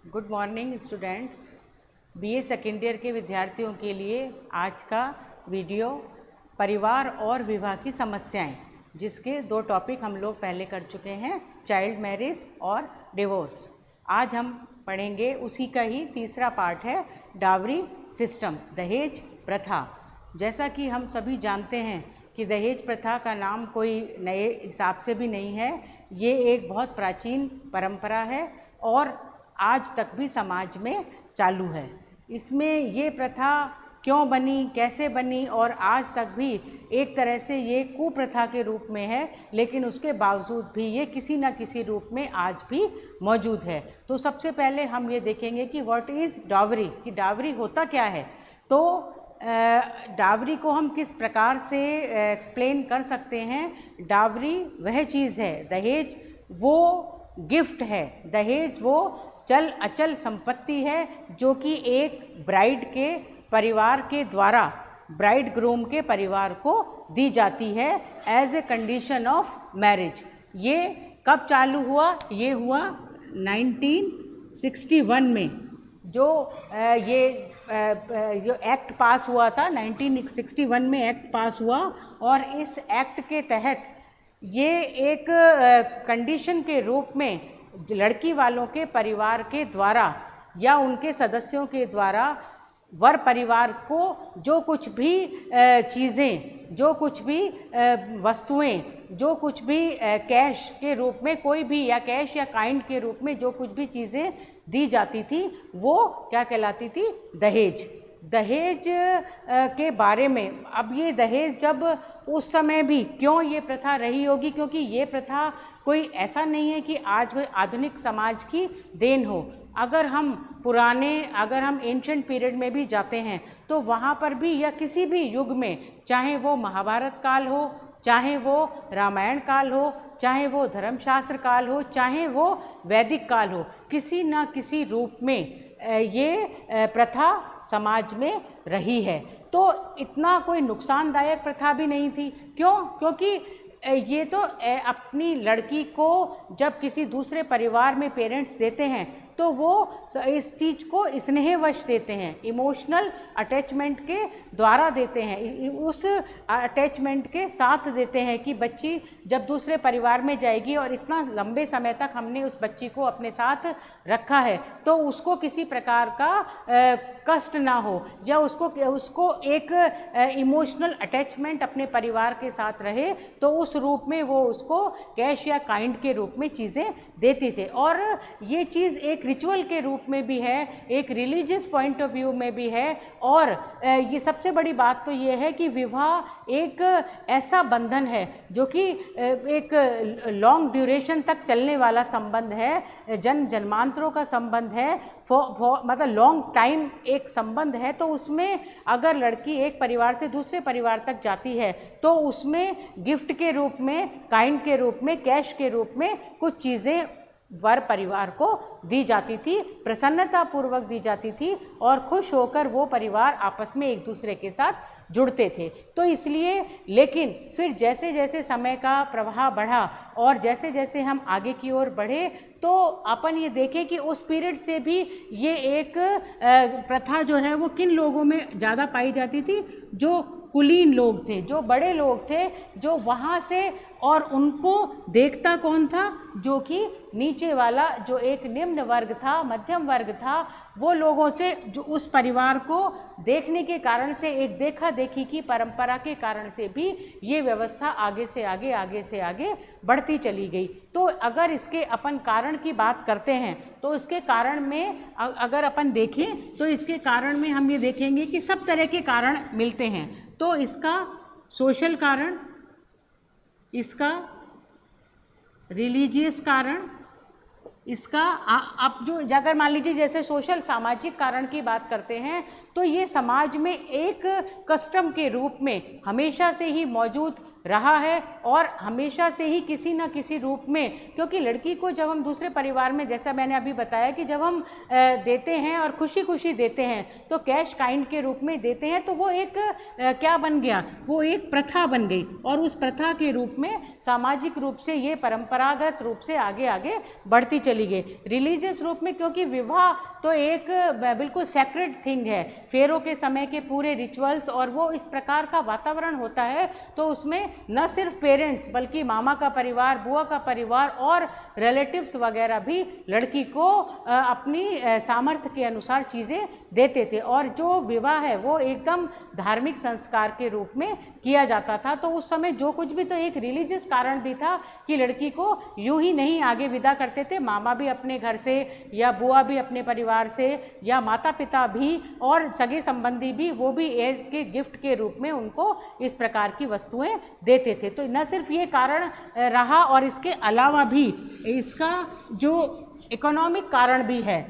Good morning students. BA second year के विद्यार्थियों के लिए आज का वीडियो परिवार और विवाह की समस्याएं, जिसके दो टॉपिक हम लोग पहले कर चुके हैं, चाइल्ड मैरिज और डिवोर्स। आज हम पढ़ेंगे उसी का ही तीसरा पार्ट है, डावरी सिस्टम, दहेज प्रथा। जैसा कि हम सभी जानते हैं कि दहेज प्रथा का नाम कोई नए हिसाब से भी नहीं है। ये एक बहुत प्राचीन परंपरा है और आज तक भी समाज में चालू है। इसमें ये प्रथा क्यों बनी, कैसे बनी और आज तक भी एक तरह से ये कुप्रथा के रूप में है, लेकिन उसके बावजूद भी ये किसी न किसी रूप में आज भी मौजूद है। तो सबसे पहले हम ये देखेंगे कि व्हाट इज़ डावरी, कि डावरी होता क्या है। तो डावरी को हम किस प्रकार से एक्सप्लेन कर सकते हैं। डावरी वह चीज़ है, दहेज वो गिफ्ट है, दहेज वो चल अचल संपत्ति है जो कि एक ब्राइड के परिवार के द्वारा ब्राइड ग्रूम के परिवार को दी जाती है as a condition of marriage. ये कब चालू हुआ? ये हुआ 1961 में, जो जो एक्ट पास हुआ था 1961 में एक्ट पास हुआ। और इस एक्ट के तहत ये एक कंडीशन के रूप में लड़की वालों के परिवार के द्वारा या उनके सदस्यों के द्वारा वर परिवार को जो कुछ भी चीज़ें, जो कुछ भी वस्तुएं, जो कुछ भी कैश के रूप में कोई भी, या कैश या काइंड के रूप में जो कुछ भी चीज़ें दी जाती थी, वो क्या कहलाती थी? दहेज। दहेज के बारे में, अब ये दहेज जब उस समय भी क्यों ये प्रथा रही होगी, क्योंकि ये प्रथा कोई ऐसा नहीं है कि आज कोई आधुनिक समाज की देन हो। अगर हम एंशिएंट पीरियड में भी जाते हैं तो वहाँ पर भी, या किसी भी युग में, चाहे वो महाभारत काल हो, चाहे वो रामायण काल हो, चाहे वो धर्मशास्त्र काल हो, चाहे वो वैदिक काल हो, किसी न किसी रूप में ये प्रथा समाज में रही है। तो इतना कोई नुकसानदायक प्रथा भी नहीं थी। क्यों? क्योंकि ये तो अपनी लड़की को जब किसी दूसरे परिवार में पेरेंट्स देते हैं तो वो इस चीज़ को स्नेहवश देते हैं, इमोशनल अटैचमेंट के द्वारा देते हैं, उस अटैचमेंट के साथ देते हैं कि बच्ची जब दूसरे परिवार में जाएगी और इतना लंबे समय तक हमने उस बच्ची को अपने साथ रखा है तो उसको किसी प्रकार का कष्ट ना हो, या उसको एक इमोशनल अटैचमेंट अपने परिवार के साथ रहे, तो उस रूप में वो उसको कैश या काइंड के रूप में चीज़ें देते थे। और ये चीज़ एक रिचुअल के रूप में भी है, एक रिलीजियस पॉइंट ऑफ व्यू में भी है। और ये सबसे बड़ी बात तो ये है कि विवाह एक ऐसा बंधन है जो कि एक लॉन्ग ड्यूरेशन तक चलने वाला संबंध है, जन्मांतरों का संबंध है, मतलब लॉन्ग टाइम एक संबंध है। तो उसमें अगर लड़की एक परिवार से दूसरे परिवार तक जाती है तो उसमें गिफ्ट के रूप में, काइंड के रूप में, कैश के रूप में कुछ चीज़ें वर परिवार को दी जाती थी, प्रसन्नता पूर्वक दी जाती थी, और खुश होकर वो परिवार आपस में एक दूसरे के साथ जुड़ते थे। तो इसलिए, लेकिन फिर जैसे जैसे समय का प्रवाह बढ़ा और जैसे जैसे हम आगे की ओर बढ़े तो अपन ये देखें कि उस पीरियड से भी ये एक प्रथा जो है वो किन लोगों में ज़्यादा पाई जाती थी? जो कुलीन लोग थे, जो बड़े लोग थे, जो वहाँ से, और उनको देखता कौन था? जो कि नीचे वाला, जो एक निम्न वर्ग था, मध्यम वर्ग था, वो लोगों से, जो उस परिवार को देखने के कारण से, एक देखा देखी की परंपरा के कारण से भी ये व्यवस्था आगे से आगे बढ़ती चली गई। तो अगर इसके अपन कारण की बात करते हैं तो इसके कारण में अगर अपन देखें तो इसके कारण में हम ये देखेंगे कि सब तरह के कारण मिलते हैं। तो इसका सोशल कारण, इसका रिलीजियस कारण, इसका अब जो अगर मान लीजिए जैसे सोशल सामाजिक कारण की बात करते हैं तो ये समाज में एक कस्टम के रूप में हमेशा से ही मौजूद रहा है और हमेशा से ही किसी न किसी रूप में, क्योंकि लड़की को जब हम दूसरे परिवार में, जैसा मैंने अभी बताया कि जब हम देते हैं और खुशी खुशी देते हैं तो कैश काइंड के रूप में देते हैं, तो वो एक क्या बन गया? वो एक प्रथा बन गई और उस प्रथा के रूप में सामाजिक रूप से ये परंपरागत रूप से आगे आगे बढ़ती चली चली गई रिलीजियस रूप में, क्योंकि विवाह तो एक बिल्कुल सेक्रेड थिंग है, फेरों के समय के पूरे रिचुअल्स और वो इस प्रकार का वातावरण होता है, तो उसमें न सिर्फ पेरेंट्स बल्कि मामा का परिवार, बुआ का परिवार और रिलेटिव्स वगैरह भी लड़की को अपनी सामर्थ्य के अनुसार चीज़ें देते थे। और जो विवाह है वो एकदम धार्मिक संस्कार के रूप में किया जाता था। तो उस समय जो कुछ भी, तो एक रिलीजियस कारण भी था कि लड़की को यूं ही नहीं आगे विदा करते थे, मामा भी अपने घर से या बुआ भी अपने परिवार से या माता पिता भी और सगे संबंधी भी, वो भी एज के गिफ्ट के रूप में उनको इस प्रकार की वस्तुएं देते थे। तो न सिर्फ ये कारण रहा और इसके अलावा भी इसका जो इकोनॉमिक कारण भी है,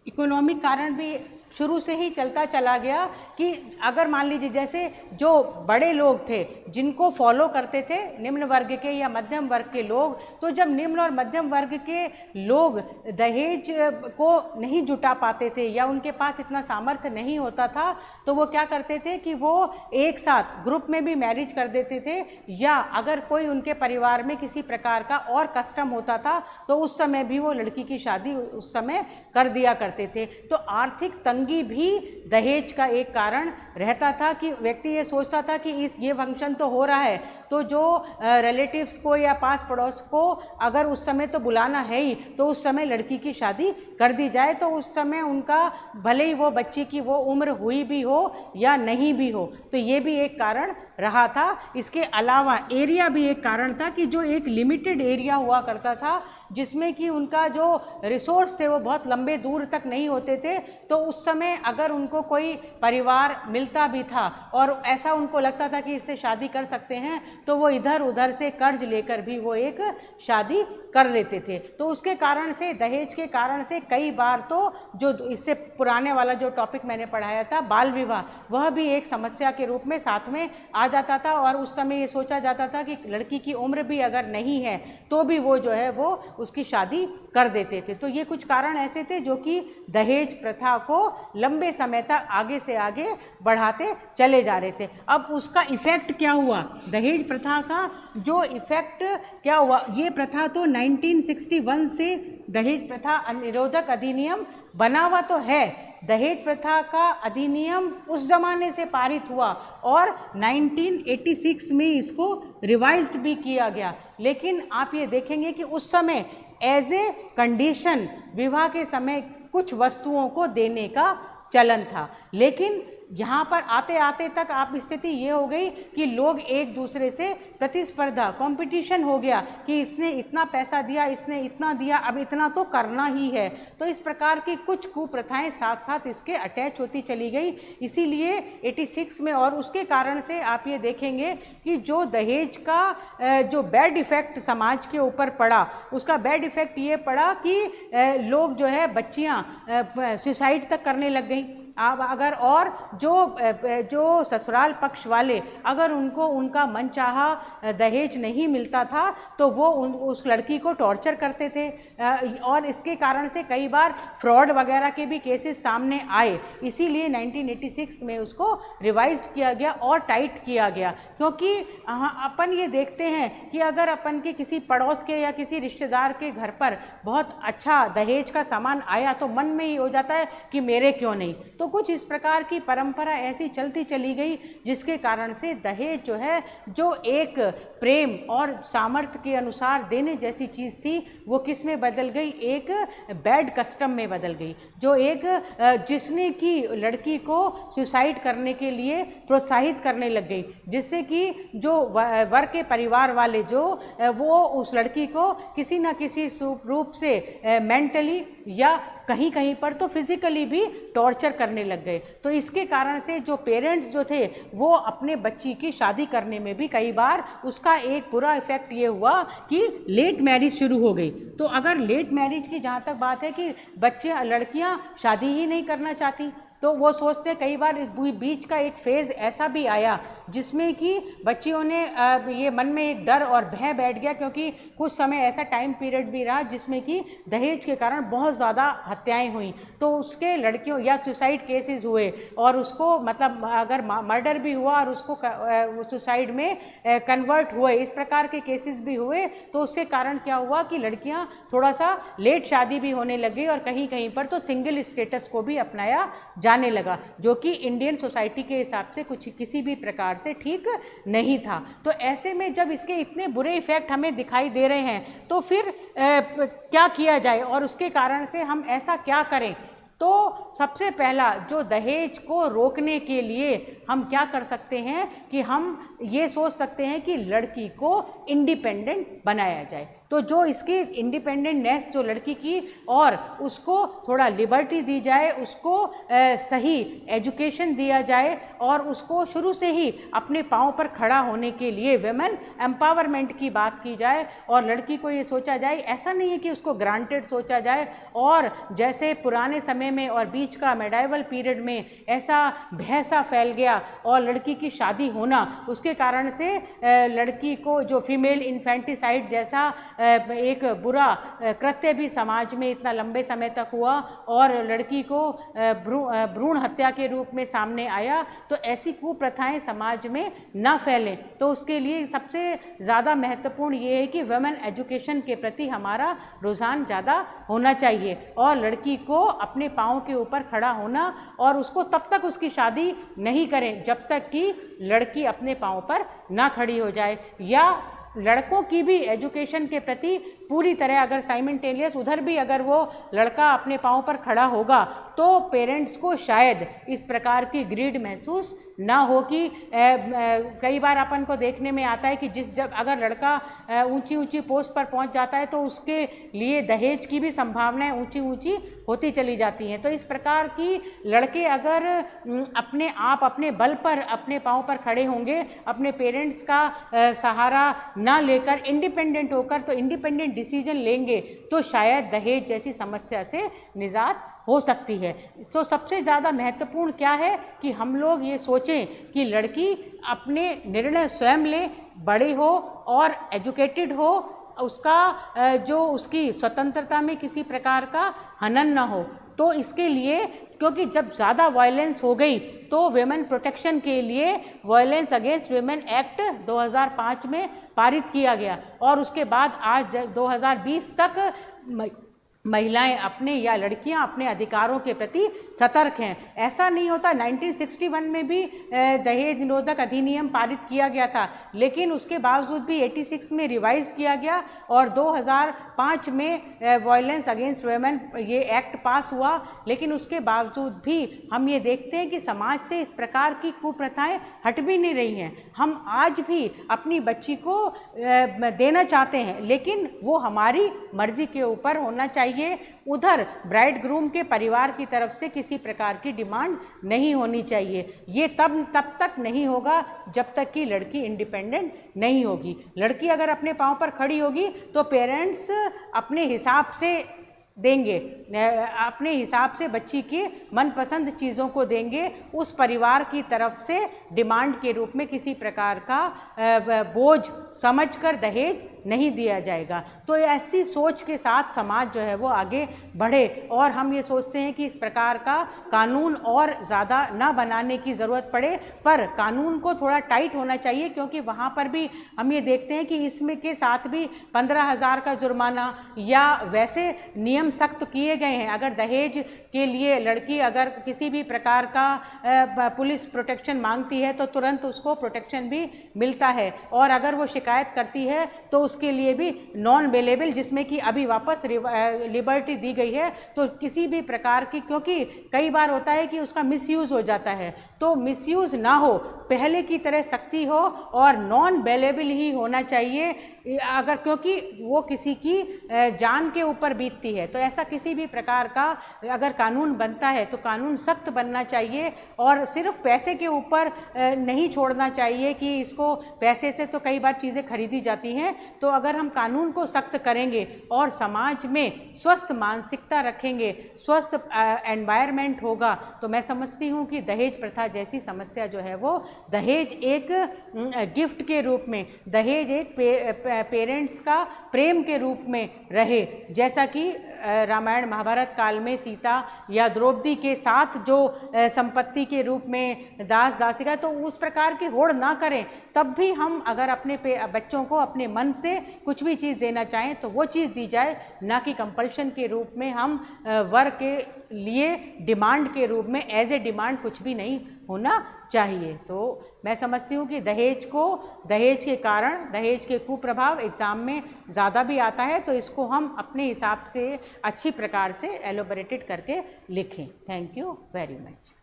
इकोनॉमिक कारण भी शुरू से ही चलता चला गया कि अगर मान लीजिए जैसे जो बड़े लोग थे जिनको फॉलो करते थे निम्न वर्ग के या मध्यम वर्ग के लोग, तो जब निम्न और मध्यम वर्ग के लोग दहेज को नहीं जुटा पाते थे या उनके पास इतना सामर्थ्य नहीं होता था, तो वो क्या करते थे कि वो एक साथ ग्रुप में भी मैरिज कर देते थे, या अगर कोई उनके परिवार में किसी प्रकार का और कस्टम होता था तो उस समय भी वो लड़की की शादी उस समय कर दिया करते थे। तो आर्थिक तंगी भी दहेज का एक कारण रहता था कि व्यक्ति ये सोचता था कि ये फंक्शन तो हो रहा है, तो जो रिलेटिव्स को या पास पड़ोस को अगर उस समय तो बुलाना है ही, तो उस समय लड़की की शादी कर दी जाए, तो उस समय उनका भले ही वो बच्ची की वो उम्र हुई भी हो या नहीं भी हो, तो ये भी एक कारण रहा था। इसके अलावा एरिया भी एक कारण था कि जो एक लिमिटेड एरिया हुआ करता था जिसमें कि उनका जो रिसोर्स थे वो बहुत लंबे दूर तक नहीं होते थे, तो उस समय अगर उनको कोई परिवार मिलता भी था और ऐसा उनको लगता था कि इससे शादी कर सकते हैं, तो वो इधर उधर से कर्ज लेकर भी वो एक शादी कर लेते थे। तो उसके कारण से, दहेज के कारण से कई बार तो जो इससे पुराने वाला जो टॉपिक मैंने पढ़ाया था बाल विवाह, वह भी एक समस्या के रूप में साथ में आ जाता था। और उस समय ये सोचा जाता था कि लड़की की उम्र भी अगर नहीं है तो भी वो जो है वो उसकी शादी कर देते थे। तो ये कुछ कारण ऐसे थे जो कि दहेज प्रथा को लंबे समय तक आगे से आगे बढ़ाते चले जा रहे थे। अब उसका इफेक्ट क्या हुआ, दहेज प्रथा का जो इफेक्ट क्या हुआ, ये प्रथा तो 1961 से दहेज प्रथा निरोधक अधिनियम बना हुआ तो है, दहेज प्रथा का अधिनियम उस जमाने से पारित हुआ और 1986 में इसको रिवाइज्ड भी किया गया। लेकिन आप ये देखेंगे कि उस समय एज ए कंडीशन विवाह के समय कुछ वस्तुओं को देने का चलन था, लेकिन यहाँ पर आते आते तक आप स्थिति ये हो गई कि लोग एक दूसरे से प्रतिस्पर्धा, कंपटीशन हो गया कि इसने इतना पैसा दिया, इसने इतना दिया, अब इतना तो करना ही है। तो इस प्रकार की कुछ कुप्रथाएं साथ साथ इसके अटैच होती चली गई। इसीलिए 86 में, और उसके कारण से आप ये देखेंगे कि जो दहेज का जो बैड इफ़ेक्ट समाज के ऊपर पड़ा, उसका बैड इफ़ेक्ट ये पड़ा कि लोग जो है बच्चियाँ सुसाइड तक करने लग गई। अब अगर और जो ससुराल पक्ष वाले अगर उनको उनका मनचाहा दहेज नहीं मिलता था तो वो उस लड़की को टॉर्चर करते थे, और इसके कारण से कई बार फ्रॉड वगैरह के भी केसेस सामने आए। इसीलिए 1986 में उसको रिवाइज्ड किया गया और टाइट किया गया, क्योंकि अपन ये देखते हैं कि अगर अपन के किसी पड़ोस के या किसी रिश्तेदार के घर पर बहुत अच्छा दहेज का सामान आया तो मन में ही हो जाता है कि मेरे क्यों नहीं। तो कुछ इस प्रकार की परंपरा ऐसी चलती चली गई जिसके कारण से दहेज जो है, जो एक प्रेम और सामर्थ्य के अनुसार देने जैसी चीज़ थी, वो किस में बदल गई, एक बैड कस्टम में बदल गई, जो एक जिसने कि लड़की को सुसाइड करने के लिए प्रोत्साहित करने लग गई, जिससे कि जो वर के परिवार वाले जो वो उस लड़की को किसी न किसी रूप से मेंटली या कहीं कहीं पर तो फिजिकली भी टॉर्चर करने लग गए। तो इसके कारण से जो पेरेंट्स जो थे वो अपने बच्ची की शादी करने में भी कई बार उसका एक बुरा इफेक्ट ये हुआ कि लेट मैरिज शुरू हो गई। तो अगर लेट मैरिज की जहाँ तक बात है कि बच्चे लड़कियाँ शादी ही नहीं करना चाहती, तो वो सोचते हैं, कई बार बीच का एक फेज़ ऐसा भी आया जिसमें कि बच्चियों ने ये मन में एक डर और भय बैठ गया, क्योंकि कुछ समय ऐसा टाइम पीरियड भी रहा जिसमें कि दहेज के कारण बहुत ज़्यादा हत्याएं हुई, तो उसके लड़कियों या सुसाइड केसेस हुए, और उसको मतलब अगर मर्डर भी हुआ और उसको सुसाइड में कन्वर्ट हुए, इस प्रकार के केसेस भी हुए। तो उसके कारण क्या हुआ कि लड़कियां थोड़ा सा लेट शादी भी होने लगी और कहीं कहीं पर तो सिंगल स्टेटस को भी अपनाया जाने लगा, जो कि इंडियन सोसाइटी के हिसाब से कुछ किसी भी प्रकार से ठीक नहीं था। तो ऐसे में जब इसके इतने बुरे इफेक्ट हमें दिखाई दे रहे हैं तो फिर क्या किया जाए और उसके कारण से हम ऐसा क्या करें। तो सबसे पहला जो दहेज को रोकने के लिए हम क्या कर सकते हैं कि हम ये सोच सकते हैं कि लड़की को इंडिपेंडेंट बनाया जाए। तो जो इसकी इंडिपेंडेंटनेस जो लड़की की, और उसको थोड़ा लिबर्टी दी जाए, उसको सही एजुकेशन दिया जाए और उसको शुरू से ही अपने पाँव पर खड़ा होने के लिए वुमेन एम्पावरमेंट की बात की जाए। और लड़की को ये सोचा जाए, ऐसा नहीं है कि उसको ग्रांटेड सोचा जाए और जैसे पुराने समय में और बीच का मेडाइवल पीरियड में ऐसा भैसा फैल गया और लड़की की शादी होना, उसके कारण से लड़की को जो फीमेल इन्फेंटिसाइड जैसा एक बुरा कृत्य भी समाज में इतना लंबे समय तक हुआ और लड़की को भ्रूण हत्या के रूप में सामने आया। तो ऐसी कुप्रथाएं समाज में ना फैलें, तो उसके लिए सबसे ज़्यादा महत्वपूर्ण ये है कि वुमेन एजुकेशन के प्रति हमारा रुझान ज़्यादा होना चाहिए और लड़की को अपने पाँव के ऊपर खड़ा होना, और उसको तब तक उसकी शादी नहीं करें जब तक कि लड़की अपने पाँव पर ना खड़ी हो जाए। या लड़कों की भी एजुकेशन के प्रति पूरी तरह अगर साइमल्टेनियस उधर भी अगर वो लड़का अपने पाँव पर खड़ा होगा तो पेरेंट्स को शायद इस प्रकार की ग्रीड महसूस ना हो कि कई बार अपन को देखने में आता है कि जब अगर लड़का ऊंची ऊंची पोस्ट पर पहुंच जाता है तो उसके लिए दहेज की भी संभावनाएं ऊंची ऊंची होती चली जाती हैं। तो इस प्रकार की लड़के अगर अपने आप अपने बल पर अपने पाँव पर खड़े होंगे, अपने पेरेंट्स का सहारा ना लेकर इंडिपेंडेंट होकर तो इंडिपेंडेंट डिसीजन लेंगे, तो शायद दहेज जैसी समस्या से निजात हो सकती है। तो सबसे ज़्यादा महत्वपूर्ण क्या है कि हम लोग ये सोचें कि लड़की अपने निर्णय स्वयं ले, बड़े हो और एजुकेटेड हो, उसका जो उसकी स्वतंत्रता में किसी प्रकार का हनन ना हो। तो इसके लिए, क्योंकि जब ज़्यादा वायलेंस हो गई तो वुमेन प्रोटेक्शन के लिए वायलेंस अगेंस्ट वुमेन एक्ट 2005 में पारित किया गया और उसके बाद आज 2020 तक महिलाएं अपने या लड़कियां अपने अधिकारों के प्रति सतर्क हैं। ऐसा नहीं होता, 1961 में भी दहेज निरोधक अधिनियम पारित किया गया था, लेकिन उसके बावजूद भी 86 में रिवाइज किया गया और 2005 में वायलेंस अगेंस्ट वुमेन ये एक्ट पास हुआ। लेकिन उसके बावजूद भी हम ये देखते हैं कि समाज से इस प्रकार की कुप्रथाएं हट भी नहीं रही हैं। हम आज भी अपनी बच्ची को देना चाहते हैं, लेकिन वो हमारी मर्जी के ऊपर होना चाहिए। उधर ब्राइड ग्रूम के परिवार की तरफ से किसी प्रकार की डिमांड नहीं होनी चाहिए। ये तब तक नहीं होगा जब तक कि लड़की इंडिपेंडेंट नहीं होगी। लड़की अगर अपने पाँव पर खड़ी होगी तो पेरेंट्स अपने हिसाब से देंगे, अपने हिसाब से बच्ची की मनपसंद चीज़ों को देंगे। उस परिवार की तरफ से डिमांड के रूप में किसी प्रकार का बोझ समझकर दहेज नहीं दिया जाएगा। तो ऐसी सोच के साथ समाज जो है वो आगे बढ़े और हम ये सोचते हैं कि इस प्रकार का कानून और ज़्यादा ना बनाने की ज़रूरत पड़े, पर कानून को थोड़ा टाइट होना चाहिए, क्योंकि वहाँ पर भी हम ये देखते हैं कि इसमें के साथ भी 15,000 का जुर्माना या वैसे नियम सख्त किए गए हैं। अगर दहेज के लिए लड़की अगर किसी भी प्रकार का पुलिस प्रोटेक्शन मांगती है तो तुरंत उसको प्रोटेक्शन भी मिलता है, और अगर वो शिकायत करती है तो उसके लिए भी नॉन अवेलेबल, जिसमें कि अभी वापस लिबर्टी दी गई है। तो किसी भी प्रकार की, क्योंकि कई बार होता है कि उसका मिसयूज़ हो जाता है, तो मिसयूज़ ना हो, पहले की तरह सख्ती हो और नॉन अवेलेबल ही होना चाहिए। अगर क्योंकि वो किसी की जान के ऊपर बीतती है, तो ऐसा किसी भी प्रकार का अगर कानून बनता है तो कानून सख्त बनना चाहिए और सिर्फ पैसे के ऊपर नहीं छोड़ना चाहिए कि इसको पैसे से तो कई बार चीज़ें खरीदी जाती हैं। तो तो अगर हम कानून को सख्त करेंगे और समाज में स्वस्थ मानसिकता रखेंगे, स्वस्थ एनवायरनमेंट होगा, तो मैं समझती हूँ कि दहेज प्रथा जैसी समस्या जो है वो, दहेज एक गिफ्ट के रूप में, दहेज एक पेरेंट्स का प्रेम के रूप में रहे, जैसा कि रामायण महाभारत काल में सीता या द्रौपदी के साथ जो संपत्ति के रूप में दास दासिका, तो उस प्रकार की होड़ ना करें। तब भी हम अगर अपने बच्चों को अपने मन से कुछ भी चीज़ देना चाहें तो वो चीज़ दी जाए, ना कि कंपल्शन के रूप में हम वर के लिए डिमांड के रूप में, एज ए डिमांड कुछ भी नहीं होना चाहिए। तो मैं समझती हूँ कि दहेज के कारण, दहेज के कुप्रभाव एग्ज़ाम में ज़्यादा भी आता है, तो इसको हम अपने हिसाब से अच्छी प्रकार से एलोबरेटेड करके लिखें। Thank you very much.